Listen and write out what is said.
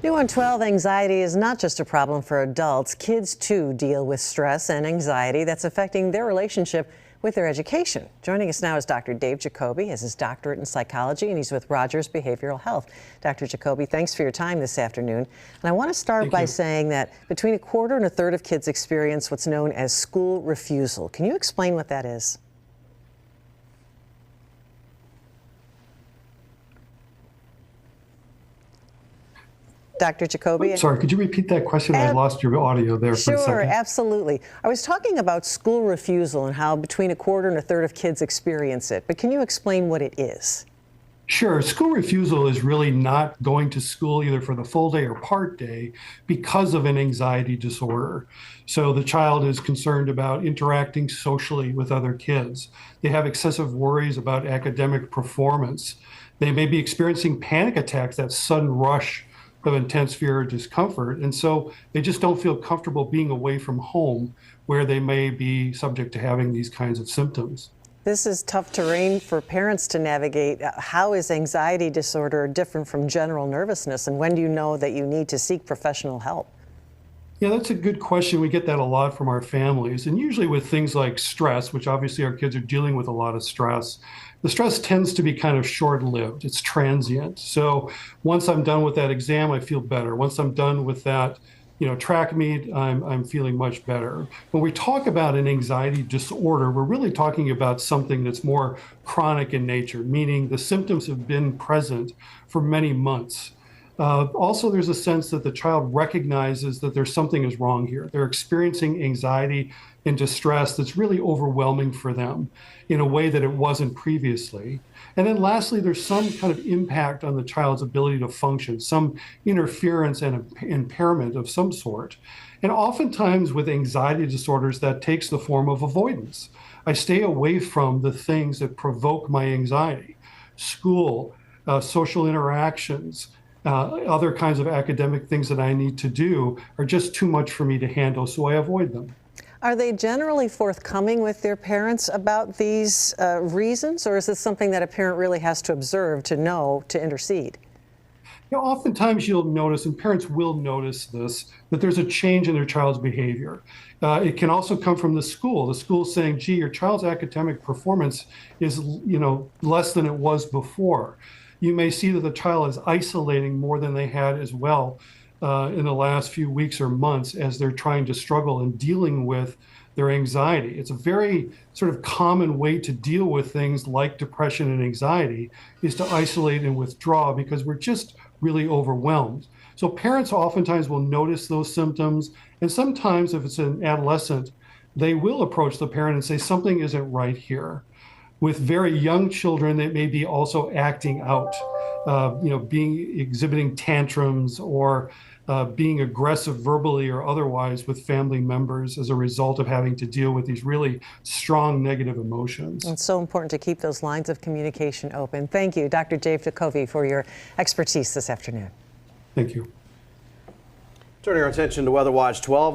New on 12, anxiety is not just a problem for adults. Kids, too, deal with stress and anxiety that's affecting their relationship with their education. Joining us now is Dr. Dave Jacoby. He has his doctorate in psychology, and he's with Rogers Behavioral Health. Dr. Jacoby, thanks for your time this afternoon. And I want to start by saying that between a quarter and a third of kids experience what's known as school refusal. Can you explain what that is? Dr. Jacoby? Sorry, could you repeat that question? I lost your audio there for a second. Sure, absolutely. I was talking about school refusal and how between a quarter and a third of kids experience it, but can you explain what it is? Sure. School refusal is really not going to school either for the full day or part day because of an anxiety disorder. So the child is concerned about interacting socially with other kids. They have excessive worries about academic performance. They may be experiencing panic attacks, that sudden rush of intense fear or discomfort. And so they just don't feel comfortable being away from home where they may be subject to having these kinds of symptoms. This is tough terrain for parents to navigate. How is anxiety disorder different from general nervousness? And when do you know that you need to seek professional help? Yeah, that's a good question. We get that a lot from our families. And usually with things like stress, which obviously our kids are dealing with a lot of stress, the stress tends to be kind of short-lived. It's transient. So once I'm done with that exam, I feel better. Once I'm done with that, track meet, I'm feeling much better. When we talk about an anxiety disorder, we're really talking about something that's more chronic in nature, meaning the symptoms have been present for many months. Also, there's a sense that the child recognizes that there's something is wrong here. They're experiencing anxiety and distress that's really overwhelming for them in a way that it wasn't previously. And then lastly, there's some kind of impact on the child's ability to function, some interference and impairment of some sort. And oftentimes with anxiety disorders, that takes the form of avoidance. I stay away from the things that provoke my anxiety: school, social interactions, other kinds of academic things that I need to do are just too much for me to handle, so I avoid them. Are they generally forthcoming with their parents about these reasons, or is this something that a parent really has to observe to know to intercede? Oftentimes you'll notice, and parents will notice this, that there's a change in their child's behavior. It can also come from the school. The school saying, gee, your child's academic performance is, less than it was before. You may see that the child is isolating more than they had as well in the last few weeks or months as they're trying to struggle and dealing with their anxiety. It's a very sort of common way to deal with things like depression and anxiety is to isolate and withdraw because we're just really overwhelmed. So parents oftentimes will notice those symptoms, and sometimes if it's an adolescent, they will approach the parent and say something isn't right here. With very young children, they may be also acting out, exhibiting tantrums or being aggressive verbally or otherwise with family members as a result of having to deal with these really strong negative emotions. It's so important to keep those lines of communication open. Thank you, Dr. Dave Jacoby, for your expertise this afternoon. Thank you. Turning our attention to Weather Watch 12.